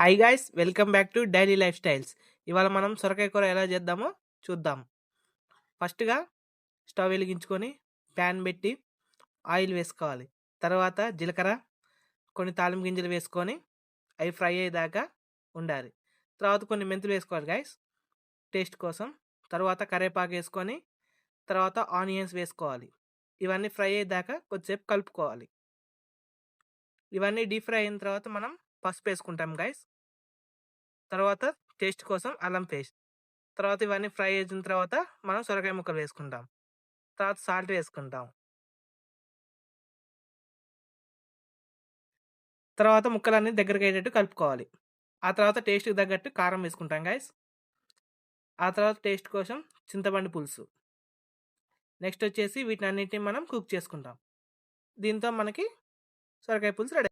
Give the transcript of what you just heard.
Hi guys, welcome back to daily life styles. ఇవాళ మనం సొరకాయ కూర ఎలా చేద్దామో చూద్దాం. ఫస్ట్గా స్టవ్ వెలిగించుకొని ప్యాన్ పెట్టి ఆయిల్ వేసుకోవాలి. తర్వాత జీలకర్ర, కొన్ని తాలింపు గింజలు వేసుకొని అవి ఫ్రై అయ్యేదాకా ఉండాలి. తర్వాత కొన్ని మెంతులు వేసుకోవాలి గైస్ టేస్ట్ కోసం. తర్వాత కరివేపాకు వేసుకొని తర్వాత ఆనియన్స్ వేసుకోవాలి. ఇవన్నీ ఫ్రై అయ్యేదాకా కొద్దిసేపు కలుపుకోవాలి. ఇవన్నీ డీప్ ఫ్రై అయిన తర్వాత మనం పసుపు వేసుకుంటాం గైస్. తర్వాత టేస్ట్ కోసం అల్లం పేస్ట్. తర్వాత ఇవన్నీ ఫ్రై అయిన తర్వాత మనం సొరకాయ ముక్కలు వేసుకుంటాం. తర్వాత సాల్ట్ వేసుకుంటాం. తర్వాత ముక్కలన్నీ దగ్గరికి అయ్యేటట్టు కలుపుకోవాలి. ఆ తర్వాత టేస్ట్‌కి తగ్గట్టు కారం వేసుకుంటాం గైస్. ఆ తర్వాత టేస్ట్ కోసం చింతపండు పులుసు. నెక్స్ట్ వచ్చేసి వీటన్నిటిని మనం కుక్ చేసుకుంటాం. దీంతో మనకి సొరకాయ పులుసు రెడీ.